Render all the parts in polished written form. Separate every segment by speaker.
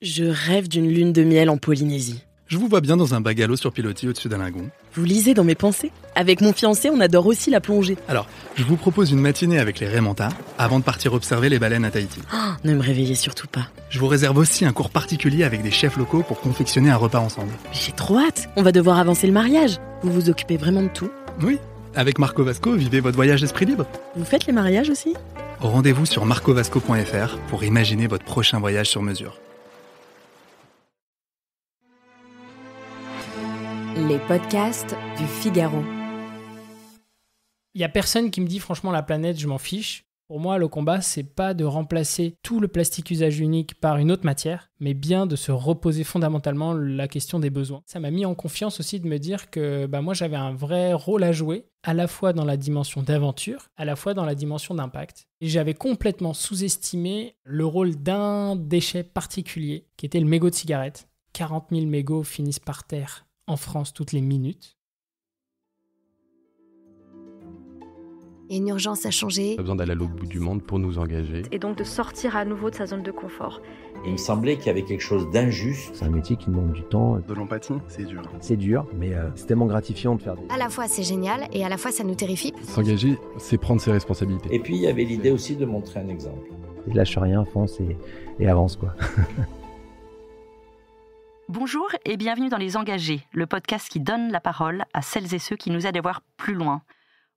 Speaker 1: Je rêve d'une lune de miel en Polynésie.
Speaker 2: Je vous vois bien dans un bungalow sur pilotis au-dessus d'un lagon.
Speaker 1: Vous lisez dans mes pensées ? Avec mon fiancé, on adore aussi la plongée.
Speaker 2: Alors, je vous propose une matinée avec les Raymanta avant de partir observer les baleines à Tahiti.
Speaker 1: Ne me réveillez surtout pas.
Speaker 2: Je vous réserve aussi un cours particulier avec des chefs locaux pour confectionner un repas ensemble.
Speaker 1: Mais j'ai trop hâte. On va devoir avancer le mariage. Vous vous occupez vraiment de tout ?
Speaker 2: Oui, avec Marco Vasco, vivez votre voyage d'esprit libre.
Speaker 1: Vous faites les mariages aussi ?
Speaker 2: Rendez-vous sur marcovasco.fr pour imaginer votre prochain voyage sur mesure.
Speaker 3: Les podcasts du Figaro.
Speaker 4: Il n'y a personne qui me dit franchement la planète, je m'en fiche. Pour moi, le combat, c'est pas de remplacer tout le plastique usage unique par une autre matière, mais bien de se reposer fondamentalement la question des besoins. Ça m'a mis en confiance aussi de me dire que moi j'avais un vrai rôle à jouer, à la fois dans la dimension d'aventure, à la fois dans la dimension d'impact. Et j'avais complètement sous-estimé le rôle d'un déchet particulier, qui était le mégot de cigarette. 40 000 mégots finissent par terre en France toutes les minutes.
Speaker 3: Il y a une urgence à changer.
Speaker 5: On a besoin d'aller à l'autre bout du monde pour nous engager.
Speaker 6: Et donc de sortir à nouveau de sa zone de confort.
Speaker 7: Il me semblait qu'il y avait quelque chose d'injuste.
Speaker 8: C'est un métier qui demande du temps.
Speaker 2: De l'empathie, c'est dur.
Speaker 8: C'est dur, mais c'est tellement gratifiant de faire des...
Speaker 3: À la fois c'est génial et à la fois ça nous terrifie.
Speaker 5: S'engager, c'est prendre ses responsabilités.
Speaker 7: Et puis il y avait l'idée aussi de montrer un exemple.
Speaker 8: Et lâche rien, fonce et avance quoi.
Speaker 9: Bonjour et bienvenue dans Les Engagés, le podcast qui donne la parole à celles et ceux qui nous aident à voir plus loin.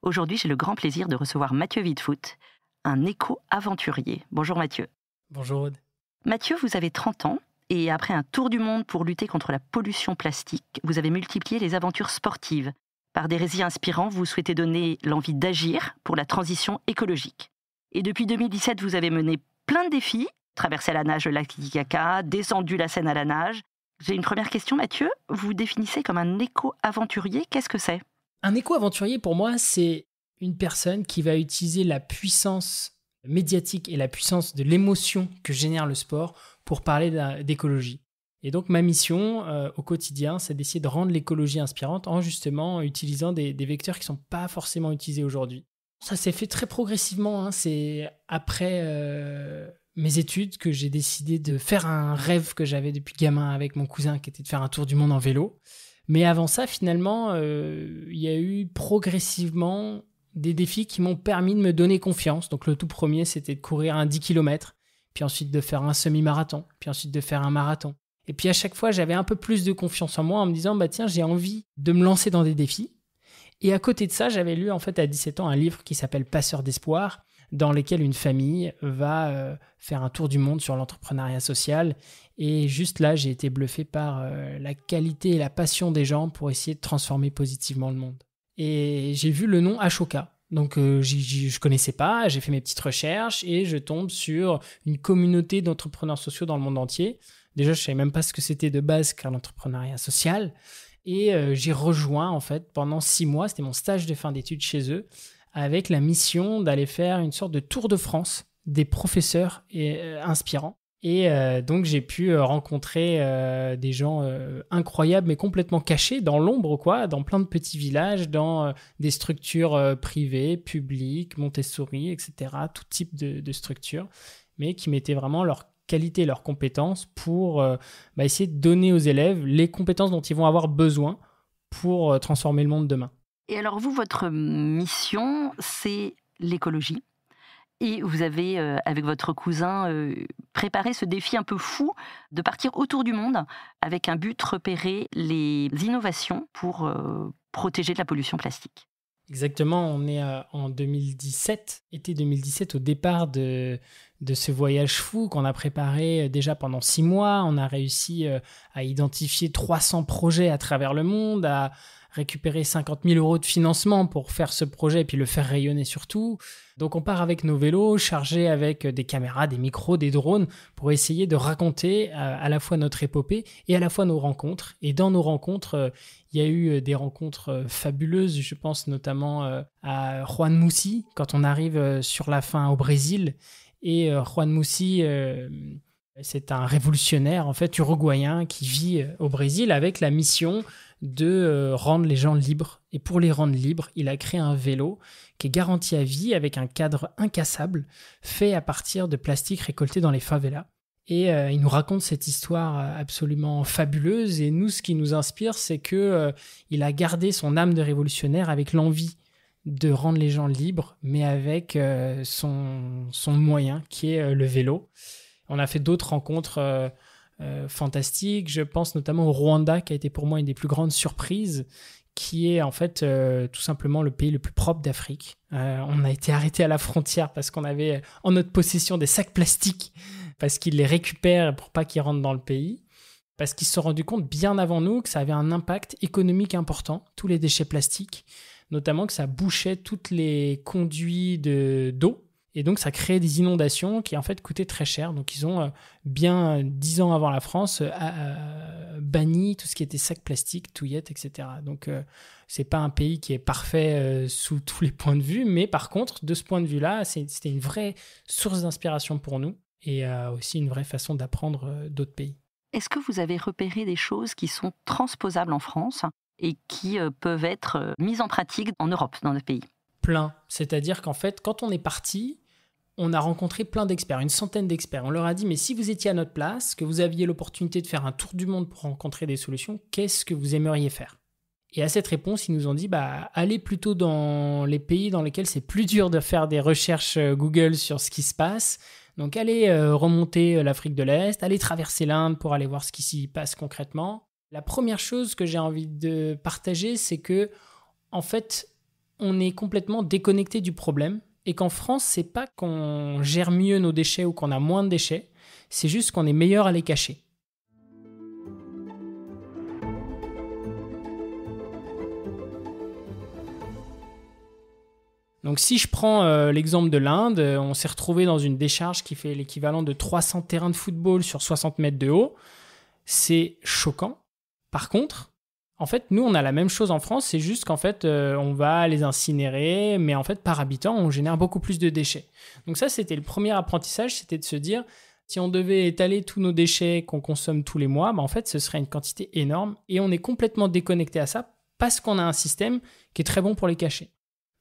Speaker 9: Aujourd'hui, j'ai le grand plaisir de recevoir Mathieu Wittfoot, un éco-aventurier. Bonjour Mathieu.
Speaker 4: Bonjour Aude.
Speaker 9: Mathieu, vous avez 30 ans et après un tour du monde pour lutter contre la pollution plastique, vous avez multiplié les aventures sportives. Par des récits inspirants, vous souhaitez donner l'envie d'agir pour la transition écologique. Et depuis 2017, vous avez mené plein de défis, traversé à la nage le lac Titicaca, descendu la Seine à la nage. J'ai une première question, Mathieu. Vous définissez comme un éco-aventurier. Qu'est-ce que c'est ?
Speaker 4: Un éco-aventurier, pour moi, c'est une personne qui va utiliser la puissance médiatique et la puissance de l'émotion que génère le sport pour parler d'écologie. Et donc, ma mission au quotidien, c'est d'essayer de rendre l'écologie inspirante en justement utilisant des vecteurs qui ne sont pas forcément utilisés aujourd'hui. Ça s'est fait très progressivement. C'est après mes études que j'ai décidé de faire un rêve que j'avais depuis gamin avec mon cousin, qui était de faire un tour du monde en vélo. Mais avant ça, finalement, il y a eu progressivement des défis qui m'ont permis de me donner confiance. Donc le tout premier, c'était de courir un 10 km, puis ensuite de faire un semi-marathon, puis ensuite de faire un marathon. Et puis à chaque fois, j'avais un peu plus de confiance en moi en me disant, tiens, j'ai envie de me lancer dans des défis. Et à côté de ça, j'avais lu en fait à 17 ans un livre qui s'appelle Passeur d'espoir, dans lequel une famille va faire un tour du monde sur l'entrepreneuriat social. Et juste là, j'ai été bluffé par la qualité et la passion des gens pour essayer de transformer positivement le monde. Et j'ai vu le nom Ashoka. Donc je connaissais pas, j'ai fait mes petites recherches et je tombe sur une communauté d'entrepreneurs sociaux dans le monde entier. Déjà, je savais même pas ce que c'était de base qu'un entrepreneuriat social. Et j'ai rejoint en fait pendant 6 mois, c'était mon stage de fin d'études chez eux, avec la mission d'aller faire une sorte de tour de France des professeurs inspirants. Et donc, j'ai pu rencontrer des gens incroyables, mais complètement cachés, dans l'ombre, quoi, dans plein de petits villages, dans des structures privées, publiques, Montessori, etc., tout type de structures, mais qui mettaient vraiment leur qualité, leurs compétences pour essayer de donner aux élèves les compétences dont ils vont avoir besoin pour transformer le monde demain.
Speaker 9: Et alors vous, votre mission, c'est l'écologie. Et vous avez, avec votre cousin, préparé ce défi un peu fou de partir autour du monde avec un but, repérer les innovations pour protéger de la pollution plastique.
Speaker 4: Exactement, on est en 2017, été 2017, au départ de ce voyage fou qu'on a préparé déjà pendant 6 mois. On a réussi à identifier 300 projets à travers le monde, à récupérer 50 000 € de financement pour faire ce projet et puis le faire rayonner surtout. Donc on part avec nos vélos, chargés avec des caméras, des micros, des drones, pour essayer de raconter à la fois notre épopée et à la fois nos rencontres. Et dans nos rencontres, il y a eu des rencontres fabuleuses. Je pense notamment à Juan Moussi, quand on arrive sur la fin au Brésil. Et Juan Moussi, c'est un révolutionnaire en fait uruguayen qui vit au Brésil avec la mission de rendre les gens libres. Et pour les rendre libres, il a créé un vélo qui est garanti à vie avec un cadre incassable fait à partir de plastique récolté dans les favelas. Et il nous raconte cette histoire absolument fabuleuse. Et nous, ce qui nous inspire, c'est que il a gardé son âme de révolutionnaire avec l'envie de rendre les gens libres, mais avec son moyen, qui est le vélo. On a fait d'autres rencontres fantastiques. Je pense notamment au Rwanda, qui a été pour moi une des plus grandes surprises, qui est en fait tout simplement le pays le plus propre d'Afrique. On a été arrêté à la frontière parce qu'on avait en notre possession des sacs plastiques, parce qu'ils les récupèrent pour pas qu'ils rentrent dans le pays, parce qu'ils se sont rendus compte bien avant nous que ça avait un impact économique important, tous les déchets plastiques, notamment que ça bouchait toutes les conduits d'eau, et donc ça créait des inondations qui en fait coûtaient très cher. Donc ils ont bien 10 ans avant la France banni tout ce qui était sacs plastiques, touillettes, etc. Donc c'est pas un pays qui est parfait sous tous les points de vue, mais par contre de ce point de vue-là, c'était une vraie source d'inspiration pour nous et aussi une vraie façon d'apprendre d'autres pays.
Speaker 9: Est-ce que vous avez repéré des choses qui sont transposables en France et qui peuvent être mises en pratique en Europe, dans notre pays?
Speaker 4: Plein. C'est-à-dire qu'en fait, quand on est parti, on a rencontré plein d'experts, une centaine d'experts. On leur a dit, mais si vous étiez à notre place, que vous aviez l'opportunité de faire un tour du monde pour rencontrer des solutions, qu'est-ce que vous aimeriez faire? Et à cette réponse, ils nous ont dit, allez plutôt dans les pays dans lesquels c'est plus dur de faire des recherches Google sur ce qui se passe. Donc allez remonter l'Afrique de l'Est, allez traverser l'Inde pour aller voir ce qui s'y passe concrètement. La première chose que j'ai envie de partager, c'est que, en fait, on est complètement déconnecté du problème et qu'en France, c'est pas qu'on gère mieux nos déchets ou qu'on a moins de déchets, c'est juste qu'on est meilleur à les cacher. Donc si je prends l'exemple de l'Inde, on s'est retrouvé dans une décharge qui fait l'équivalent de 300 terrains de football sur 60 mètres de haut. C'est choquant. Par contre, en fait, nous, on a la même chose en France, c'est juste qu'en fait, on va les incinérer, mais en fait, par habitant, on génère beaucoup plus de déchets. Donc ça, c'était le premier apprentissage, c'était de se dire, si on devait étaler tous nos déchets qu'on consomme tous les mois, en fait, ce serait une quantité énorme, et on est complètement déconnecté à ça, parce qu'on a un système qui est très bon pour les cacher.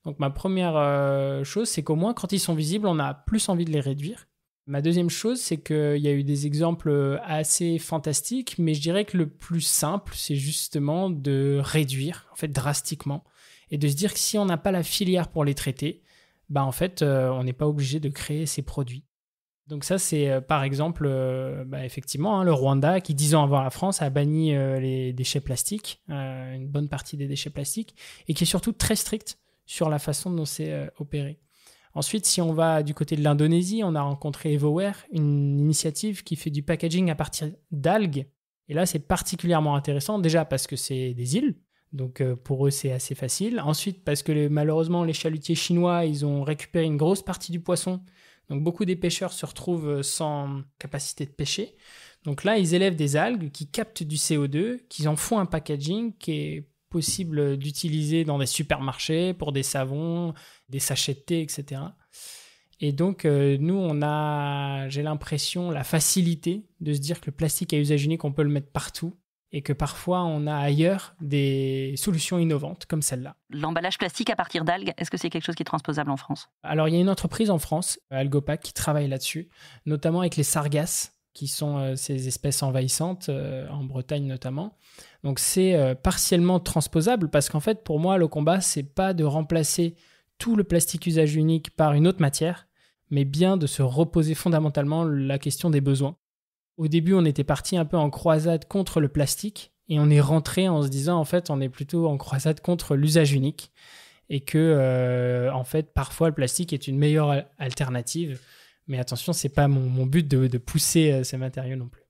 Speaker 4: Donc ma première chose, c'est qu'au moins, quand ils sont visibles, on a plus envie de les réduire. Ma deuxième chose, c'est qu'il y a eu des exemples assez fantastiques, mais je dirais que le plus simple, c'est justement de réduire, en fait, drastiquement, et de se dire que si on n'a pas la filière pour les traiter, en fait, on n'est pas obligé de créer ces produits. Donc ça, c'est par exemple, effectivement, le Rwanda, qui 10 ans avant la France, a banni les déchets plastiques, une bonne partie des déchets plastiques, et qui est surtout très strict sur la façon dont c'est opéré. Ensuite, si on va du côté de l'Indonésie, on a rencontré Evoware, une initiative qui fait du packaging à partir d'algues. Et là, c'est particulièrement intéressant, déjà parce que c'est des îles, donc pour eux, c'est assez facile. Ensuite, parce que malheureusement, les chalutiers chinois, ils ont récupéré une grosse partie du poisson. Donc beaucoup des pêcheurs se retrouvent sans capacité de pêcher. Donc là, ils élèvent des algues qui captent du CO2, qu'ils en font un packaging qui est possible d'utiliser dans des supermarchés pour des savons, des sachets de thé, etc. Et donc, nous, on a, j'ai l'impression, la facilité de se dire que le plastique à usage unique, on peut le mettre partout et que parfois, on a ailleurs des solutions innovantes comme celle-là.
Speaker 9: L'emballage plastique à partir d'algues, est-ce que c'est quelque chose qui est transposable en France?
Speaker 4: Alors, il y a une entreprise en France, Algopac, qui travaille là-dessus, notamment avec les sargasses, qui sont ces espèces envahissantes, en Bretagne notamment. Donc c'est partiellement transposable parce qu'en fait, pour moi, le combat, c'est pas de remplacer tout le plastique usage unique par une autre matière, mais bien de se reposer fondamentalement la question des besoins. Au début, on était parti un peu en croisade contre le plastique et on est rentré en se disant, en fait, on est plutôt en croisade contre l'usage unique et que, en fait, parfois, le plastique est une meilleure alternative. Mais attention, c'est pas mon but de pousser ces matériaux non plus.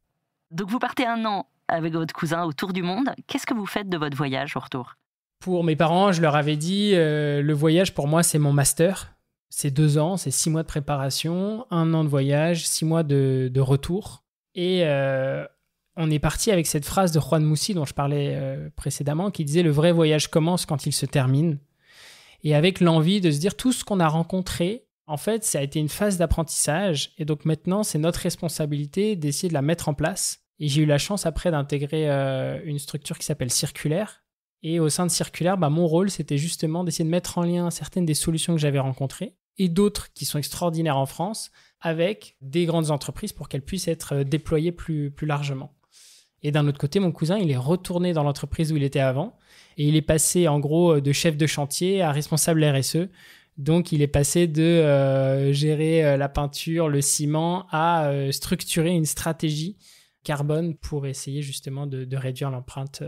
Speaker 9: Donc vous partez 1 an avec votre cousin autour du monde. Qu'est-ce que vous faites de votre voyage au retour?
Speaker 4: Pour mes parents, je leur avais dit, le voyage pour moi, c'est mon master. C'est 2 ans, c'est 6 mois de préparation, 1 an de voyage, 6 mois de retour. Et on est parti avec cette phrase de Juan Moussi dont je parlais précédemment, qui disait « Le vrai voyage commence quand il se termine ». Et avec l'envie de se dire tout ce qu'on a rencontré, en fait, ça a été une phase d'apprentissage et donc maintenant, c'est notre responsabilité d'essayer de la mettre en place. Et j'ai eu la chance après d'intégrer une structure qui s'appelle Circulaire. Et au sein de Circulaire, mon rôle, c'était justement d'essayer de mettre en lien certaines des solutions que j'avais rencontrées et d'autres qui sont extraordinaires en France avec des grandes entreprises pour qu'elles puissent être déployées plus largement. Et d'un autre côté, mon cousin, il est retourné dans l'entreprise où il était avant et il est passé en gros de chef de chantier à responsable RSE. Donc, il est passé de gérer la peinture, le ciment à structurer une stratégie carbone pour essayer justement de réduire l'empreinte,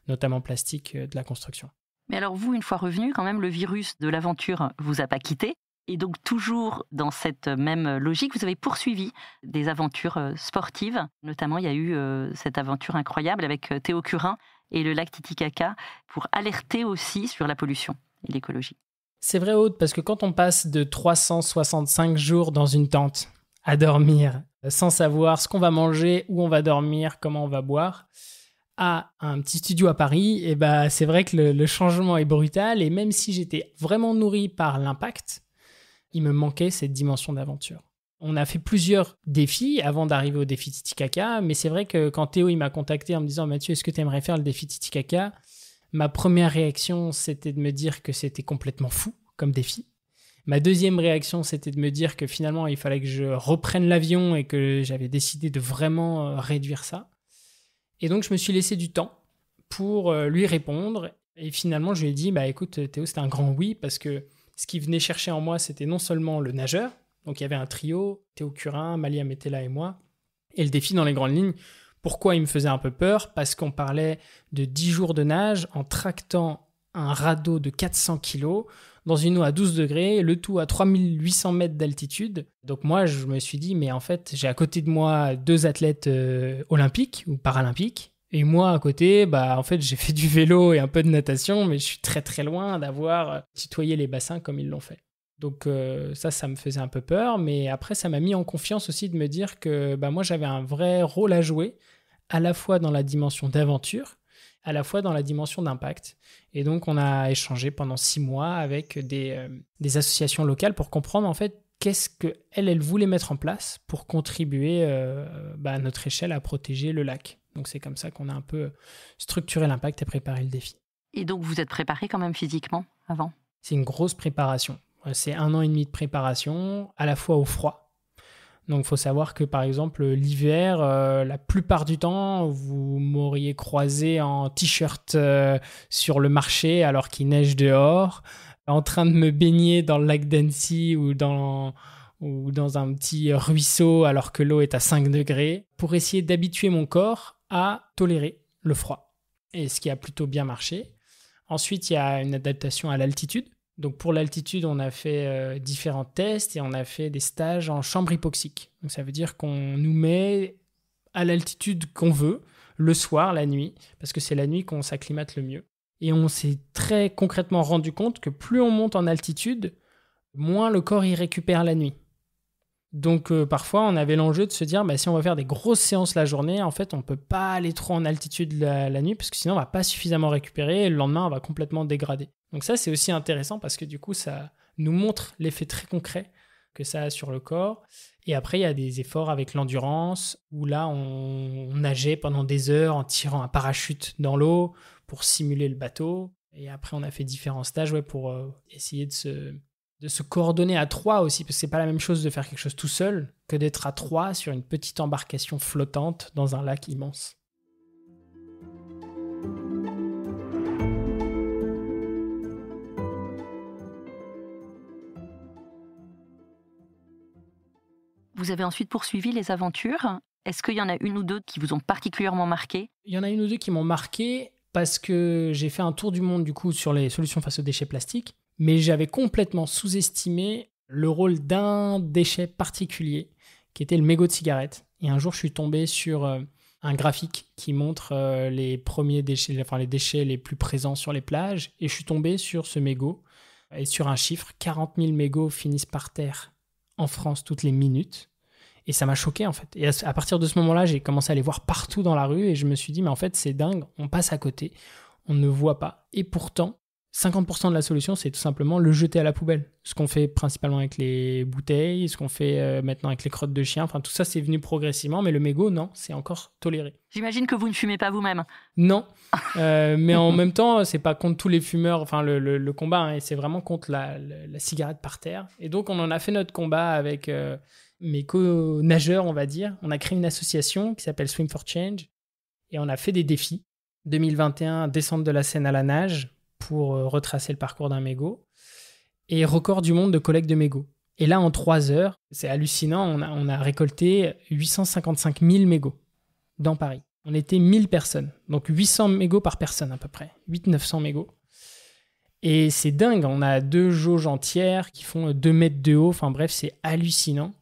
Speaker 4: notamment plastique, de la construction.
Speaker 9: Mais alors vous, une fois revenu, quand même, le virus de l'aventure vous a pas quitté. Et donc, toujours dans cette même logique, vous avez poursuivi des aventures sportives. Notamment, il y a eu cette aventure incroyable avec Théo Curin et le lac Titicaca pour alerter aussi sur la pollution et l'écologie.
Speaker 4: C'est vrai, Aude, parce que quand on passe de 365 jours dans une tente à dormir, sans savoir ce qu'on va manger, où on va dormir, comment on va boire, à un petit studio à Paris, et c'est vrai que le changement est brutal. Et même si j'étais vraiment nourri par l'impact, il me manquait cette dimension d'aventure. On a fait plusieurs défis avant d'arriver au défi Titicaca, mais c'est vrai que quand Théo il m'a contacté en me disant « Mathieu, est-ce que tu aimerais faire le défi Titicaca ?» Ma première réaction, c'était de me dire que c'était complètement fou comme défi. Ma deuxième réaction, c'était de me dire que finalement, il fallait que je reprenne l'avion et que j'avais décidé de vraiment réduire ça. Et donc, je me suis laissé du temps pour lui répondre. Et finalement, je lui ai dit « Écoute, Théo, c'était un grand oui » parce que ce qui venait chercher en moi, c'était non seulement le nageur, donc il y avait un trio, Théo Curin, Malia Metella et moi, et le défi dans les grandes lignes. Pourquoi il me faisait un peu peur ? Parce qu'on parlait de 10 jours de nage en tractant un radeau de 400 kilos dans une eau à 12 degrés, le tout à 3800 mètres d'altitude. Donc moi, je me suis dit, mais en fait, j'ai à côté de moi 2 athlètes olympiques ou paralympiques. Et moi, à côté, en fait, j'ai fait du vélo et un peu de natation, mais je suis très très loin d'avoir tutoyé les bassins comme ils l'ont fait. Donc ça me faisait un peu peur, mais après, ça m'a mis en confiance aussi de me dire que moi, j'avais un vrai rôle à jouer, à la fois dans la dimension d'aventure, à la fois dans la dimension d'impact. Et donc, on a échangé pendant 6 mois avec des associations locales pour comprendre en fait qu'est-ce qu'elles voulaient mettre en place pour contribuer à notre échelle à protéger le lac. Donc, c'est comme ça qu'on a un peu structuré l'impact et préparé le défi.
Speaker 9: Et donc, vous êtes préparé quand même physiquement avant ?
Speaker 4: C'est une grosse préparation. C'est 1 an et demi de préparation, à la fois au froid. Donc, il faut savoir que, par exemple, l'hiver, la plupart du temps, vous m'auriez croisé en t-shirt sur le marché alors qu'il neige dehors, en train de me baigner dans le lac d'Annecy ou dans un petit ruisseau alors que l'eau est à 5 degrés, pour essayer d'habituer mon corps à tolérer le froid. Et ce qui a plutôt bien marché. Ensuite, il y a une adaptation à l'altitude. Donc pour l'altitude, on a fait différents tests et on a fait des stages en chambre hypoxique. Donc ça veut dire qu'on nous met à l'altitude qu'on veut, le soir, la nuit, parce que c'est la nuit qu'on s'acclimate le mieux. Et on s'est très concrètement rendu compte que plus on monte en altitude, moins le corps y récupère la nuit. Donc parfois, on avait l'enjeu de se dire, si on va faire des grosses séances la journée, en fait, on ne peut pas aller trop en altitude la nuit, parce que sinon, on ne va pas suffisamment récupérer et le lendemain, on va complètement dégrader. Donc ça, c'est aussi intéressant parce que du coup, ça nous montre l'effet très concret que ça a sur le corps. Et après, il y a des efforts avec l'endurance, où là, on nageait pendant des heures en tirant un parachute dans l'eau pour simuler le bateau. Et après, on a fait différents stages pour essayer de se coordonner à 3 aussi, parce que c'est pas la même chose de faire quelque chose tout seul que d'être à 3 sur une petite embarcation flottante dans un lac immense.
Speaker 9: Vous avez ensuite poursuivi les aventures. Est-ce qu'il y en a une ou deux qui vous ont particulièrement marqué ?
Speaker 4: Il y en a une ou deux qui m'ont marqué parce que j'ai fait un tour du monde du coup sur les solutions face aux déchets plastiques. Mais j'avais complètement sous-estimé le rôle d'un déchet particulier, qui était le mégot de cigarette. Et un jour, je suis tombé sur un graphique qui montre les premiers déchets, les déchets les plus présents sur les plages. Et je suis tombé sur ce mégot et sur un chiffre, 40 000 mégots finissent par terre en France toutes les minutes. Et ça m'a choqué, en fait. Et à partir de ce moment-là, j'ai commencé à les voir partout dans la rue et je me suis dit, mais en fait, c'est dingue, on passe à côté, on ne voit pas. Et pourtant, 50% de la solution, c'est tout simplement le jeter à la poubelle. Ce qu'on fait principalement avec les bouteilles, ce qu'on fait maintenant avec les crottes de chien. Enfin, tout ça, c'est venu progressivement. Mais le mégot, non, c'est encore toléré.
Speaker 9: J'imagine que vous ne fumez pas vous-même.
Speaker 4: Non. Mais en même temps, c'est pas contre tous les fumeurs. Enfin, le combat, hein, c'est vraiment contre la cigarette par terre. Et donc, on en a fait notre combat avec mes co-nageurs, on va dire. On a créé une association qui s'appelle Swim for Change. Et on a fait des défis. 2021, descente de la Seine à la nage, pour retracer le parcours d'un mégot, et record du monde de collecte de mégots. Et là, en 3 heures, c'est hallucinant, on a récolté 855 000 mégots dans Paris. On était 1000 personnes, donc 800 mégots par personne à peu près, 800-900 mégots. Et c'est dingue, on a 2 jauges entières qui font 2 mètres de haut, enfin bref, c'est hallucinant.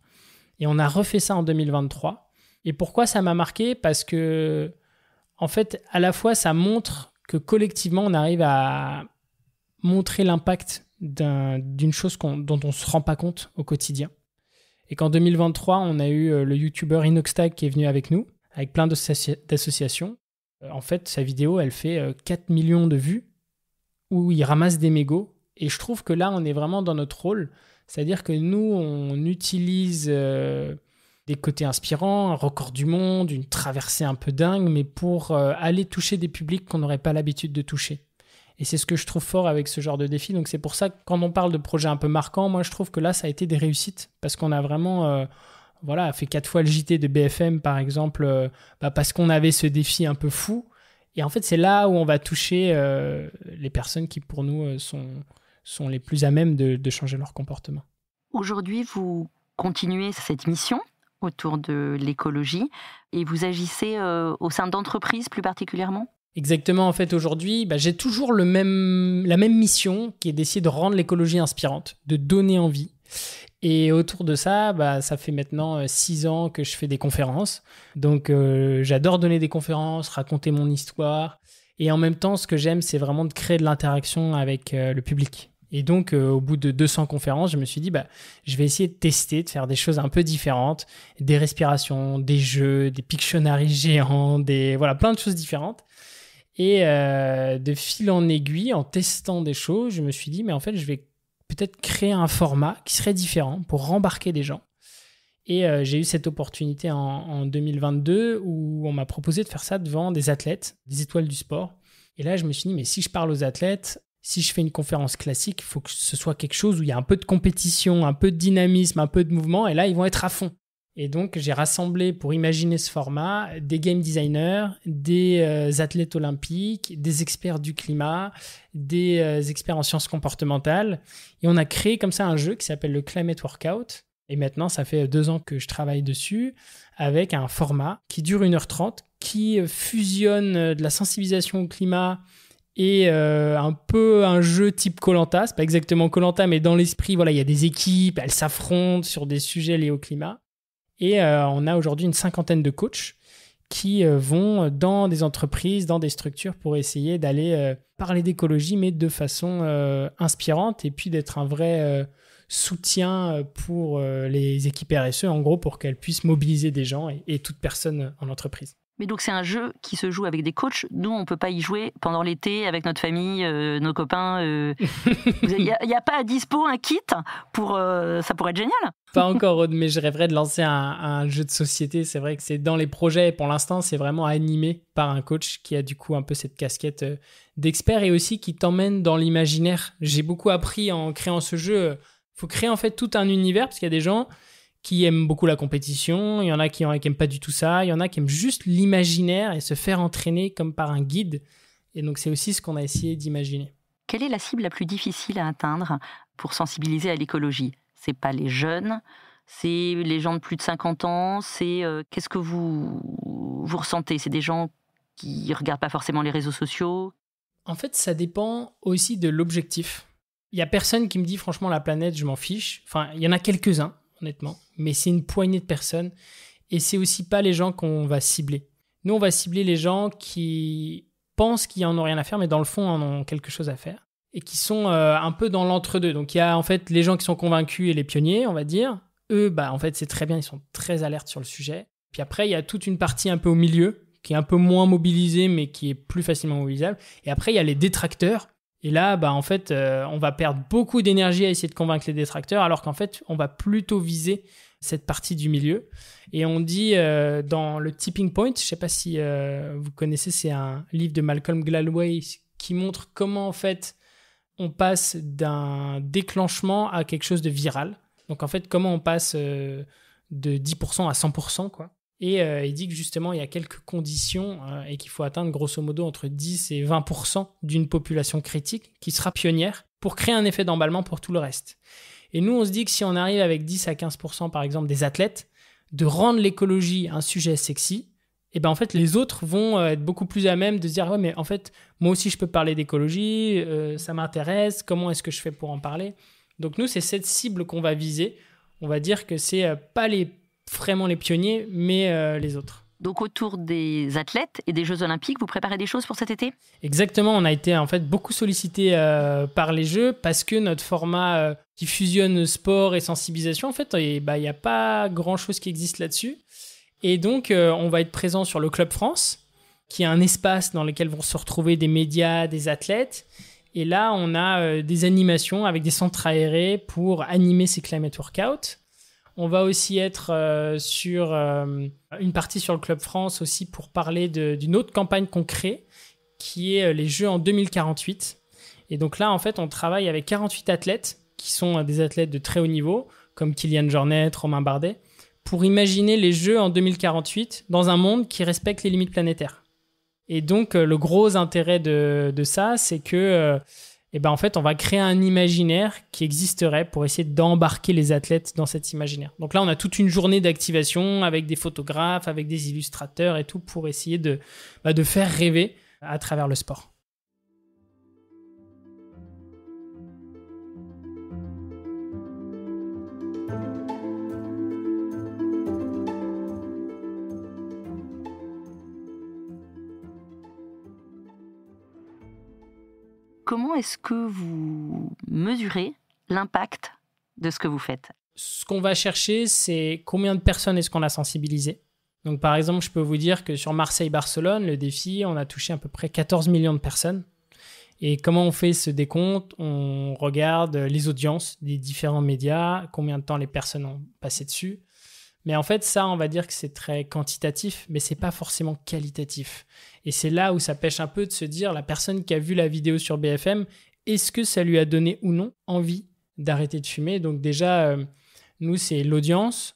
Speaker 4: Et on a refait ça en 2023. Et pourquoi ça m'a marqué ? Parce que, en fait, à la fois, ça montre que collectivement, on arrive à montrer l'impact d'une chose dont on ne se rend pas compte au quotidien. Et qu'en 2023, on a eu le youtubeur Inoxtag qui est venu avec nous, avec plein d'associations. En fait, sa vidéo, elle fait 4 millions de vues, où il ramasse des mégots. Et je trouve que là, on est vraiment dans notre rôle. C'est-à-dire que nous, on utilise des côtés inspirants, un record du monde, une traversée un peu dingue, mais pour aller toucher des publics qu'on n'aurait pas l'habitude de toucher. Et c'est ce que je trouve fort avec ce genre de défi. Donc c'est pour ça que quand on parle de projets un peu marquants, moi je trouve que là, ça a été des réussites, parce qu'on a vraiment fait 4 fois le JT de BFM, par exemple, parce qu'on avait ce défi un peu fou. Et en fait, c'est là où on va toucher les personnes qui, pour nous, sont les plus à même de changer leur comportement.
Speaker 9: Aujourd'hui, vous continuez cette mission autour de l'écologie et vous agissez au sein d'entreprises plus particulièrement ?
Speaker 4: Exactement. En fait, aujourd'hui, j'ai toujours la même mission qui est d'essayer de rendre l'écologie inspirante, de donner envie. Et autour de ça, ça fait maintenant 6 ans que je fais des conférences. Donc, j'adore donner des conférences, raconter mon histoire. Et en même temps, ce que j'aime, c'est vraiment de créer de l'interaction avec le public. Et donc, au bout de 200 conférences, je me suis dit, je vais essayer de tester, de faire des choses un peu différentes, des respirations, des jeux, des Pictionary géants, plein de choses différentes. Et de fil en aiguille, en testant des choses, je me suis dit, mais en fait, je vais peut-être créer un format qui serait différent pour rembarquer des gens. Et j'ai eu cette opportunité en 2022 où on m'a proposé de faire ça devant des athlètes, des étoiles du sport. Et là, je me suis dit, mais si je parle aux athlètes, si je fais une conférence classique, il faut que ce soit quelque chose où il y a un peu de compétition, un peu de dynamisme, un peu de mouvement. Et là, ils vont être à fond. Et donc, j'ai rassemblé pour imaginer ce format des game designers, des athlètes olympiques, des experts du climat, des experts en sciences comportementales. Et on a créé comme ça un jeu qui s'appelle le Climate Workout. Et maintenant, ça fait 2 ans que je travaille dessus avec un format qui dure 1h30, qui fusionne de la sensibilisation au climat et un peu un jeu type Koh-Lanta. C'est pas exactement Koh-Lanta, mais dans l'esprit, il y a des équipes, elles s'affrontent sur des sujets liés au climat. Et on a aujourd'hui une 50aine de coachs qui vont dans des entreprises, dans des structures pour essayer d'aller parler d'écologie, mais de façon inspirante, et puis d'être un vrai soutien pour les équipes RSE, en gros, pour qu'elles puissent mobiliser des gens et toute personne en entreprise.
Speaker 9: Mais donc c'est un jeu qui se joue avec des coachs. Nous, on ne peut pas y jouer pendant l'été avec notre famille, nos copains. Il n'y a pas à dispo un kit pour... ça pourrait être génial.
Speaker 4: Pas encore, mais je rêverais de lancer un jeu de société. C'est vrai que c'est dans les projets. Pour l'instant, c'est vraiment animé par un coach qui a du coup un peu cette casquette d'expert et aussi qui t'emmène dans l'imaginaire. J'ai beaucoup appris en créant ce jeu. Il faut créer en fait tout un univers parce qu'il y a des gens qui aiment beaucoup la compétition, il y en a qui n'aiment pas du tout ça, il y en a qui aiment juste l'imaginaire et se faire entraîner comme par un guide. Et donc, c'est aussi ce qu'on a essayé d'imaginer.
Speaker 9: Quelle est la cible la plus difficile à atteindre pour sensibiliser à l'écologie ? C'est pas les jeunes, c'est les gens de plus de 50 ans, c'est qu'est-ce que vous ressentez ? C'est des gens qui ne regardent pas forcément les réseaux sociaux ?
Speaker 4: En fait, ça dépend aussi de l'objectif. Il n'y a personne qui me dit, franchement, la planète, je m'en fiche. Enfin, il y en a quelques-uns, honnêtement, mais c'est une poignée de personnes et c'est aussi pas les gens qu'on va cibler. Nous, on va cibler les gens qui pensent qu'ils en ont rien à faire, mais dans le fond, en ont quelque chose à faire et qui sont un peu dans l'entre-deux. Donc, il y a en fait les gens qui sont convaincus et les pionniers, on va dire. Eux, en fait, c'est très bien, ils sont très alertes sur le sujet. Puis après, il y a toute une partie un peu au milieu qui est un peu moins mobilisée, mais qui est plus facilement mobilisable. Et après, il y a les détracteurs Et là, en fait, on va perdre beaucoup d'énergie à essayer de convaincre les détracteurs, alors qu'en fait, on va plutôt viser cette partie du milieu. Et on dit dans le Tipping Point, je ne sais pas si vous connaissez, c'est un livre de Malcolm Gladwell qui montre comment en fait on passe d'un déclenchement à quelque chose de viral. Donc en fait, comment on passe de 10% à 100%, quoi. Et il dit que justement, il y a quelques conditions et qu'il faut atteindre grosso modo entre 10 et 20% d'une population critique qui sera pionnière pour créer un effet d'emballement pour tout le reste. Et nous, on se dit que si on arrive avec 10 à 15% par exemple des athlètes, de rendre l'écologie un sujet sexy, et ben en fait les autres vont être beaucoup plus à même de se dire ouais, mais en fait moi aussi je peux parler d'écologie, ça m'intéresse, comment est-ce que je fais pour en parler? Donc nous, c'est cette cible qu'on va viser. On va dire que c'est pas vraiment les pionniers, mais les autres.
Speaker 9: Donc autour des athlètes et des Jeux Olympiques, vous préparez des choses pour cet été ?
Speaker 4: Exactement, on a été en fait beaucoup sollicité par les Jeux parce que notre format qui fusionne sport et sensibilisation, en fait, il n'y a pas grand-chose qui existe là-dessus. Et donc, on va être présent sur le Club France, qui est un espace dans lequel vont se retrouver des médias, des athlètes. Et là, on a des animations avec des centres aérés pour animer ces climate workouts. On va aussi être sur une partie sur le Club France aussi pour parler d'une autre campagne qu'on crée, qui est les Jeux en 2048. Et donc là, en fait, on travaille avec 48 athlètes qui sont des athlètes de très haut niveau, comme Kylian Jornet, Romain Bardet, pour imaginer les Jeux en 2048 dans un monde qui respecte les limites planétaires. Et donc, le gros intérêt de ça, c'est que en fait, on va créer un imaginaire qui existerait pour essayer d'embarquer les athlètes dans cet imaginaire. Donc là, on a toute une journée d'activation avec des photographes, avec des illustrateurs et tout pour essayer de faire rêver à travers le sport.
Speaker 9: Comment est-ce que vous mesurez l'impact de ce que vous faites ?
Speaker 4: Ce qu'on va chercher, c'est combien de personnes est-ce qu'on a sensibilisé. Donc, par exemple, je peux vous dire que sur Marseille-Barcelone, le défi, on a touché à peu près 14 millions de personnes. Et comment on fait ce décompte ? On regarde les audiences des différents médias, combien de temps les personnes ont passé dessus. Mais en fait, ça, on va dire que c'est très quantitatif, mais c'est pas forcément qualitatif. Et c'est là où ça pêche un peu de se dire, la personne qui a vu la vidéo sur BFM, est-ce que ça lui a donné ou non envie d'arrêter de fumer ? Donc déjà, nous, c'est l'audience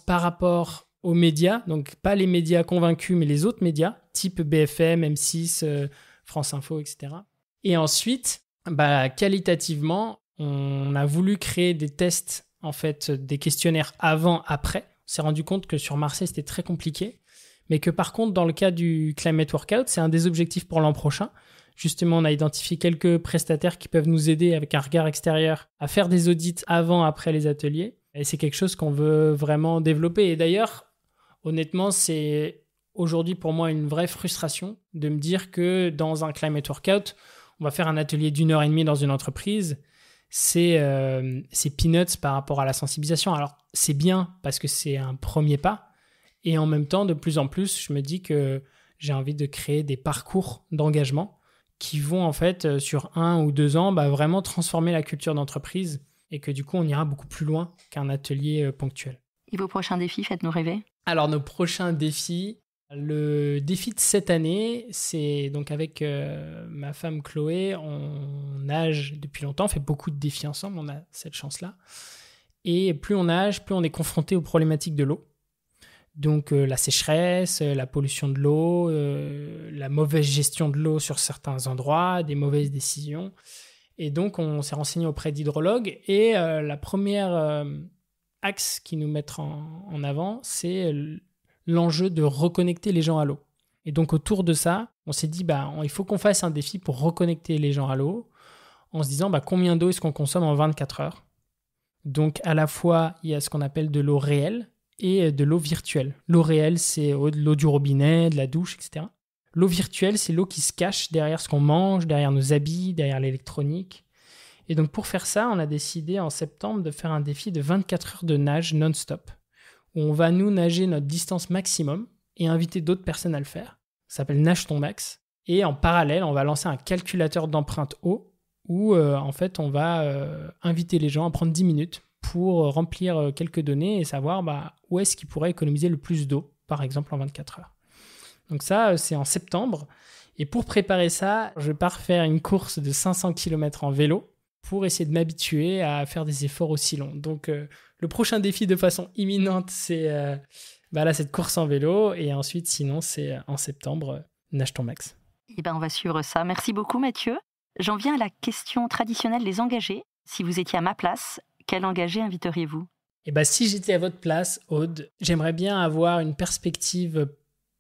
Speaker 4: par rapport aux médias, donc pas les médias convaincus, mais les autres médias, type BFM, M6, France Info, etc. Et ensuite, qualitativement, on a voulu créer des tests, en fait, des questionnaires avant-après. On s'est rendu compte que sur Marseille, c'était très compliqué, mais que par contre, dans le cas du Climate Workout, c'est un des objectifs pour l'an prochain. Justement, on a identifié quelques prestataires qui peuvent nous aider avec un regard extérieur à faire des audits avant-après les ateliers. Et c'est quelque chose qu'on veut vraiment développer. Et d'ailleurs, honnêtement, c'est aujourd'hui pour moi une vraie frustration de me dire que dans un Climate Workout, on va faire un atelier d'1h30 dans une entreprise. C'est peanuts par rapport à la sensibilisation. Alors, c'est bien parce que c'est un premier pas. Et en même temps, de plus en plus, je me dis que j'ai envie de créer des parcours d'engagement qui vont, en fait, sur 1 ou 2 ans, vraiment transformer la culture d'entreprise et que du coup, on ira beaucoup plus loin qu'un atelier ponctuel.
Speaker 9: Et vos prochains défis, faites-nous rêver ?
Speaker 4: Alors, nos prochains défis, le défi de cette année, c'est donc avec ma femme Chloé, on nage depuis longtemps, on fait beaucoup de défis ensemble, on a cette chance-là. Et plus on nage, plus on est confronté aux problématiques de l'eau. Donc la sécheresse, la pollution de l'eau, la mauvaise gestion de l'eau sur certains endroits, des mauvaises décisions. Et donc on s'est renseigné auprès d'hydrologues et la première axe qu'ils nous mettent en avant, c'est l'enjeu de reconnecter les gens à l'eau. Et donc autour de ça, on s'est dit il faut qu'on fasse un défi pour reconnecter les gens à l'eau en se disant combien d'eau est-ce qu'on consomme en 24 heures. Donc à la fois, il y a ce qu'on appelle de l'eau réelle et de l'eau virtuelle. L'eau réelle, c'est l'eau du robinet, de la douche, etc. L'eau virtuelle, c'est l'eau qui se cache derrière ce qu'on mange, derrière nos habits, derrière l'électronique. Et donc pour faire ça, on a décidé en septembre de faire un défi de 24 heures de nage non-stop, où on va nous nager notre distance maximum et inviter d'autres personnes à le faire. Ça s'appelle Nage ton max. Et en parallèle, on va lancer un calculateur d'empreinte eau où en fait, on va inviter les gens à prendre 10 minutes pour remplir quelques données et savoir où est-ce qu'ils pourraient économiser le plus d'eau, par exemple en 24 heures. Donc ça, c'est en septembre. Et pour préparer ça, je pars faire une course de 500 km en vélo pour essayer de m'habituer à faire des efforts aussi longs. Donc le prochain défi de façon imminente, c'est cette course en vélo. Et ensuite, sinon, c'est en septembre, Nage ton max.
Speaker 9: On va suivre ça. Merci beaucoup Mathieu. J'en viens à la question traditionnelle des engagés. Si vous étiez à ma place, quel engagé inviteriez-vous ?
Speaker 4: Si j'étais à votre place, Aude, j'aimerais bien avoir une perspective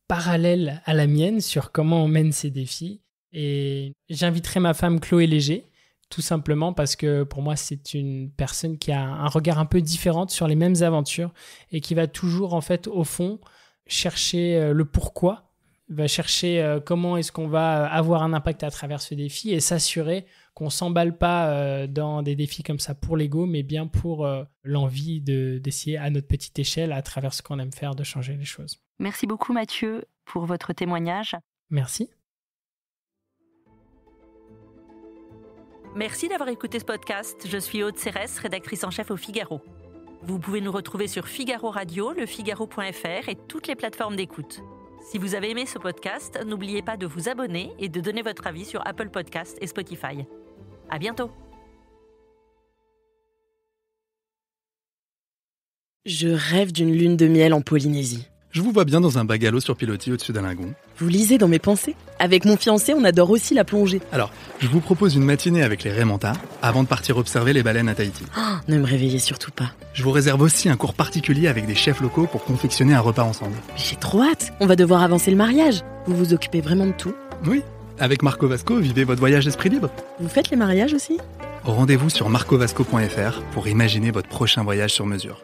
Speaker 4: parallèle à la mienne sur comment on mène ces défis. Et j'inviterais ma femme Chloé Léger, tout simplement parce que pour moi, c'est une personne qui a un regard un peu différent sur les mêmes aventures et qui va toujours, en fait, au fond, chercher le pourquoi, va chercher comment est-ce qu'on va avoir un impact à travers ce défi et s'assurer qu'on ne s'emballe pas dans des défis comme ça pour l'ego, mais bien pour l'envie d'essayer à notre petite échelle, à travers ce qu'on aime faire, de changer les choses.
Speaker 9: Merci beaucoup Mathieu pour votre témoignage.
Speaker 4: Merci.
Speaker 9: Merci d'avoir écouté ce podcast. Je suis Aude Cérès, rédactrice en chef au Figaro. Vous pouvez nous retrouver sur Figaro Radio, lefigaro.fr et toutes les plateformes d'écoute. Si vous avez aimé ce podcast, n'oubliez pas de vous abonner et de donner votre avis sur Apple Podcasts et Spotify. À bientôt.
Speaker 1: Je rêve d'une lune de miel en Polynésie.
Speaker 2: Je vous vois bien dans un bungalow sur pilotis au-dessus d'un lagon.
Speaker 1: Vous lisez dans mes pensées ? Avec mon fiancé, on adore aussi la plongée.
Speaker 2: Alors, je vous propose une matinée avec les Raymanta avant de partir observer les baleines à Tahiti.
Speaker 1: Ne me réveillez surtout pas.
Speaker 2: Je vous réserve aussi un cours particulier avec des chefs locaux pour confectionner un repas ensemble.
Speaker 1: J'ai trop hâte. On va devoir avancer le mariage. Vous vous occupez vraiment de tout ?
Speaker 2: Oui, avec Marco Vasco, vivez votre voyage d'esprit libre.
Speaker 1: Vous faites les mariages aussi ?
Speaker 2: Rendez-vous sur marcovasco.fr pour imaginer votre prochain voyage sur mesure.